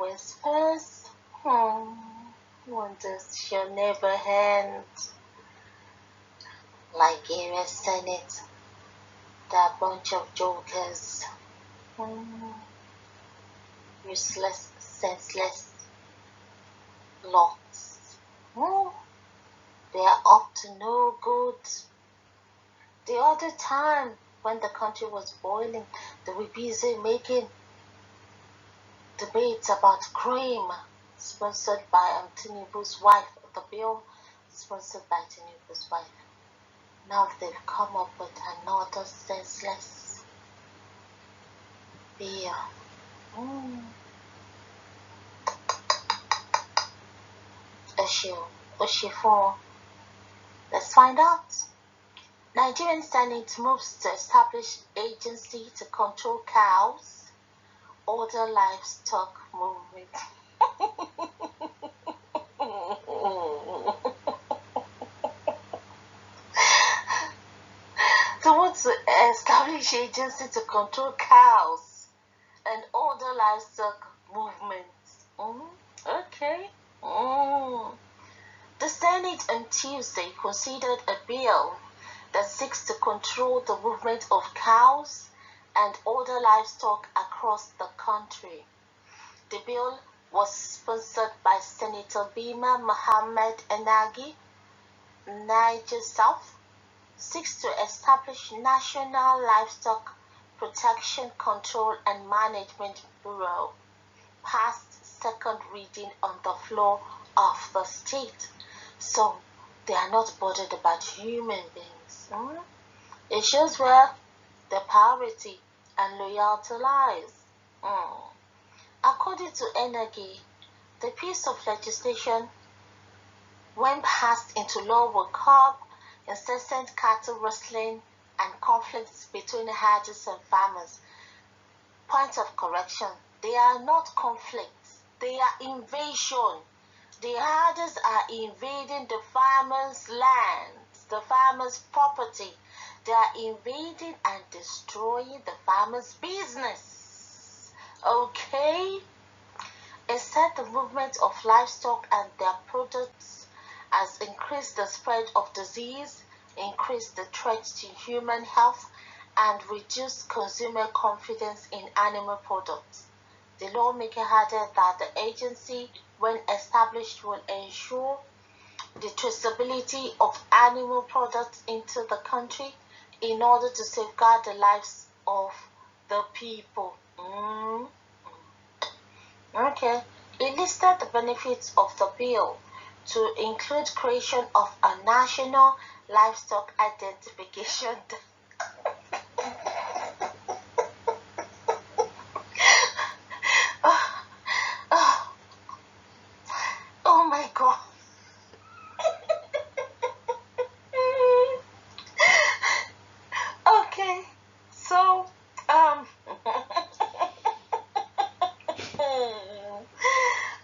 whispers. Wonders shall never end. Like US Senate, that bunch of jokers. Useless, senseless lots. They are up to no good. The other time, when the country was boiling, they were busy making debates about cream, sponsored by Tinubu's wife, the bill sponsored by Tinubu's wife. Now they've come up with another senseless bill. Issue 4. Let's find out. Nigerian Senate moves to establish agency to control cows, order livestock movement. They want to establish agency to control cows and order livestock movements. Okay. The Senate on Tuesday considered a bill that seeks to control the movement of cows and other livestock across the country. The bill was sponsored by Senator Bima Mohammed Enagi, Niger South, seeks to establish National Livestock Protection Control and Management Bureau, passed second reading on the floor of the state. So they are not bothered about human beings. It shows where the priority and loyalty lies. According to Enagi, the piece of legislation, when passed into law, will curb incessant cattle rustling and conflicts between herders and farmers. Point of correction, they are not conflicts, they are invasion. The herders are invading the farmers' land, the farmers' property. They are invading and destroying the farmers' business. Okay? It said the movement of livestock and their products has increased the spread of disease, increased the threat to human health, and reduced consumer confidence in animal products. The lawmaker added that the agency, when established, will ensure the traceability of animal products into the country in order to safeguard the lives of the people. Okay. It listed the benefits of the bill to include creation of a national livestock identification. Oh my God. Okay, so oh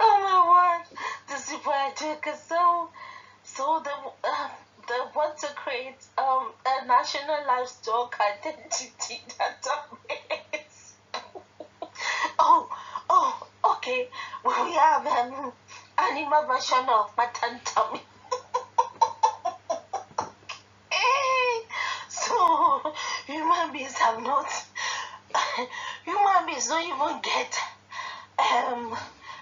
my word, this is where I took it. So they want to create a national livestock identity database. Okay. Well, we have animal version of Matantum. So human beings don't even get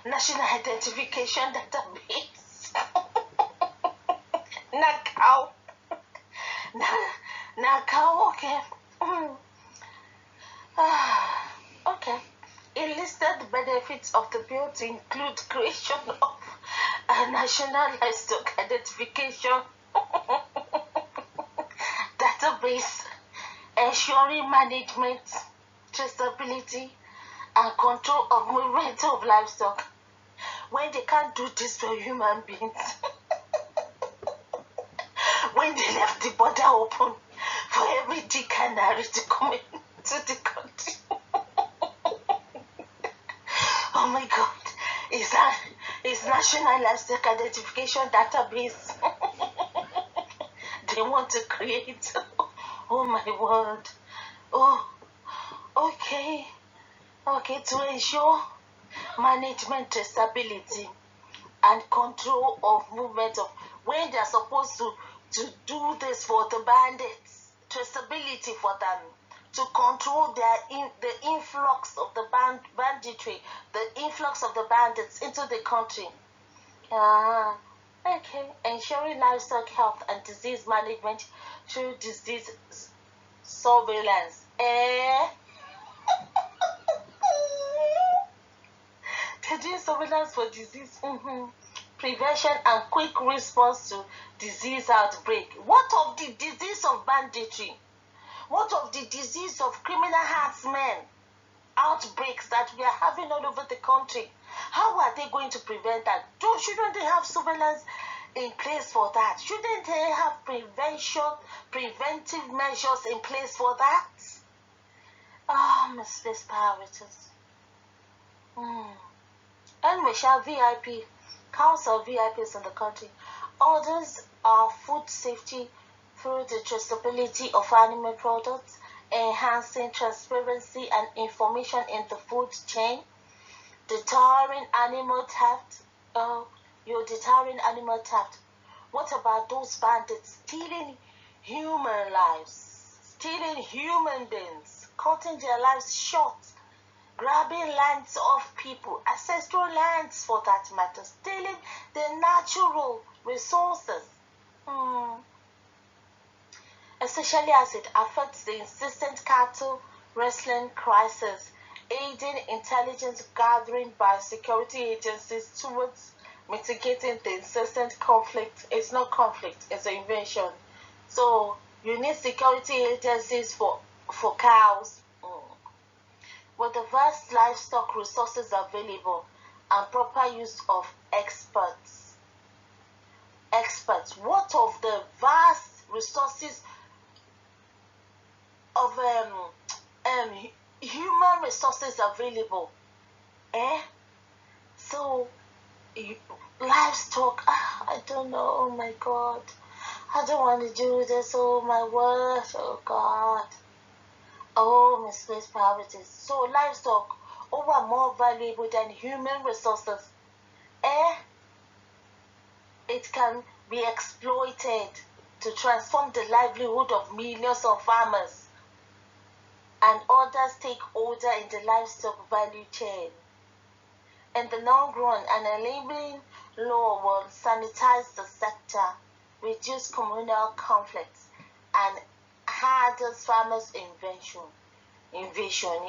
national identification database. Not cow. Not cow, okay. Okay. It listed the benefits of the bill to include creation of a national livestock identification database, ensuring management, traceability, and control of movement of livestock. When they can't do this for human beings, when they left the border open for every dick and Harry to come into the country. Oh my God, is National Livestock Identification Database they want to create. Oh my word. Oh, okay. To ensure management, traceability, and control of movement of when they are supposed to do this for the bandits, traceability for them, to control the influx of the banditry, the influx of the bandits into the country. Okay. Ensuring livestock health and disease management through disease surveillance. Disease surveillance for disease prevention and quick response to disease outbreak. What of the disease of banditry? What of the disease of criminal herdsmen outbreaks that we are having all over the country? How are they going to prevent that? Shouldn't they have surveillance in place for that? Shouldn't they have preventive measures in place for that? Misplaced priorities. And we shall VIP. Cows are VIPs in the country. Others are food safety through the traceability of animal products, enhancing transparency and information in the food chain, deterring animal theft. You're deterring animal theft. What about those bandits stealing human lives, stealing human beings, cutting their lives short, grabbing lands of people, ancestral lands for that matter, stealing the natural resources, especially as it affects the insistent cattle rustling crisis, aiding intelligence gathering by security agencies towards mitigating the insistent conflict. It's not conflict, it's an invasion. So you need security agencies for cows. With the vast livestock resources available and proper use of experts. What of the vast resources of human resources available? So livestock, I don't know, oh my God. I don't want to do this, oh my word, oh God. Oh, misplaced priorities. So livestock are more valuable than human resources. It can be exploited to transform the livelihood of millions of farmers and other stakeholders in the livestock value chain. In the long run, an enabling law will sanitize the sector, reduce communal conflicts, and hardest farmers' invasion.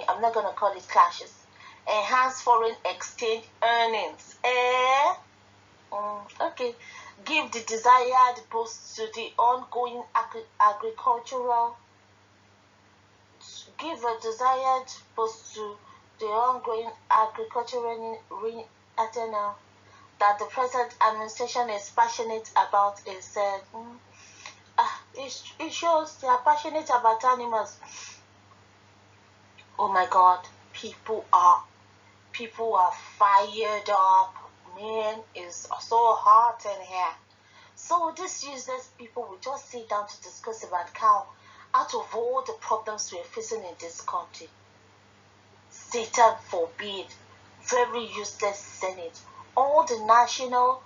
I'm not going to call it clashes. Enhance foreign exchange earnings. Okay. Give the desired boost to the ongoing agricultural. Give a desired boost to the ongoing agricultural that the present administration is passionate about. Is said. It shows they are passionate about animals. Oh my God, people are fired up. Man, it's so hot in here. So these useless people will just sit down to discuss about cow out of all the problems we are facing in this country. Satan forbid. Very useless Senate. All the national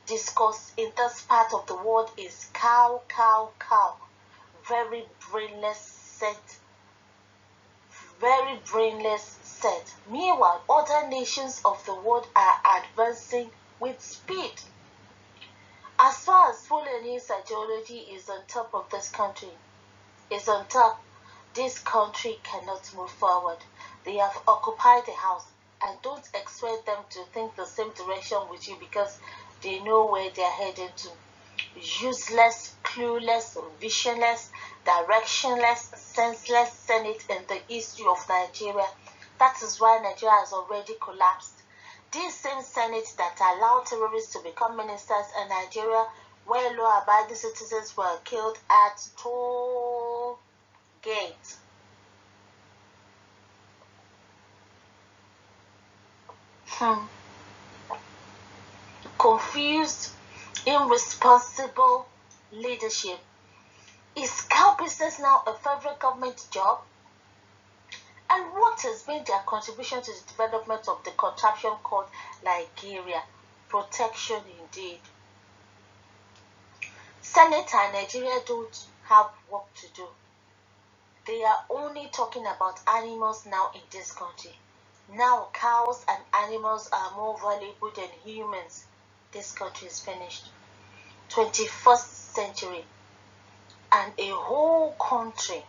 discourse in this part of the world is cow. Very brainless set. Meanwhile, other nations of the world are advancing with speed. As far as Fulani's ideology is on top of this country, this country cannot move forward. They have occupied the house, and don't expect them to think the same direction with you because they know where they're heading to. Useless, clueless, visionless, directionless, senseless Senate in the history of Nigeria. That is why Nigeria has already collapsed. These same Senate that allowed terrorists to become ministers in Nigeria, where law-abiding citizens were killed at toll gate. Confused, irresponsible leadership. Is cow business now a federal government job? And what has been their contribution to the development of the contraption called Nigeria? Protection indeed. Senate and Nigeria don't have work to do. They are only talking about animals now in this country. Now cows and animals are more valuable than humans. This country is finished. 21st century, and a whole country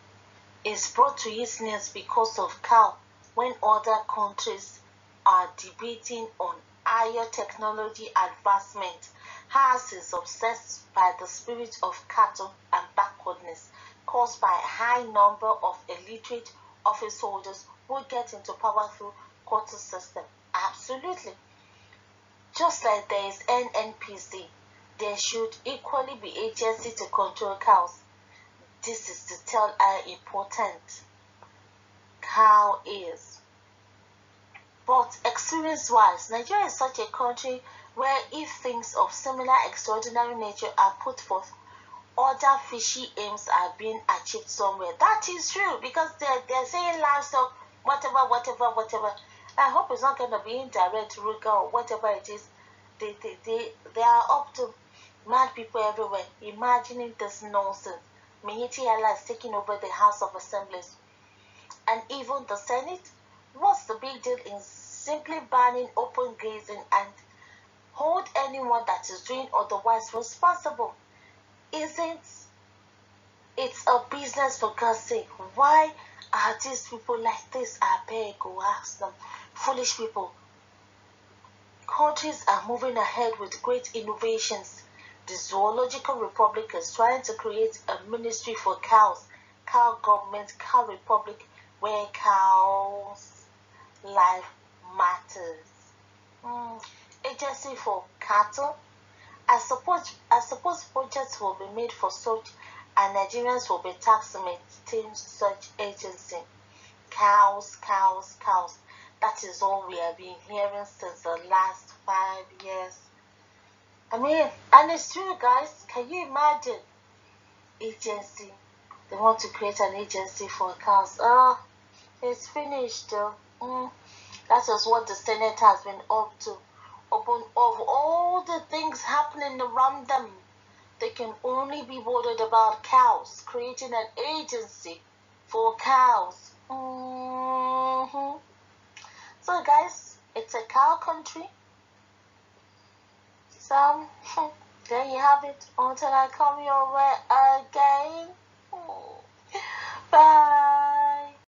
is brought to its knees because of cow, when other countries are debating on higher technology advancement. Ours is obsessed by the spirit of cattle and backwardness caused by a high number of illiterate office holders who get into power through quota system. Absolutely. Just like there is NNPC, there should equally be agency to control cows. This is to tell how important cow is. But experience-wise, Nigeria is such a country where if things of similar extraordinary nature are put forth, other fishy aims are being achieved somewhere. That is true, because they're saying livestock, whatever. I hope it's not going to be indirect, ruga, or whatever it is. They are up to mad people everywhere imagining this nonsense. Miyetti Allah is taking over the House of Assemblies and even the Senate. What's the big deal in simply banning open grazing and hold anyone that is doing otherwise responsible? Isn't it a business, for God's sake? Why are these people like this? I beg, go ask them. Foolish people. Countries are moving ahead with great innovations. The Zoological Republic is trying to create a ministry for cows, cow government, cow republic, where cows' life matters. Agency for cattle. I suppose projects will be made for such, and Nigerians will be taxed to maintain such agency. Cows. That is all we have been hearing since the last 5 years. I mean, and it's true, guys. Can you imagine? Agency. They want to create an agency for cows. It's finished. That is what the Senate has been up to. Of all the things happening around them, they can only be bothered about cows, creating an agency for cows. So, guys, it's a cow country. So, there you have it. Until I come your way again. Bye.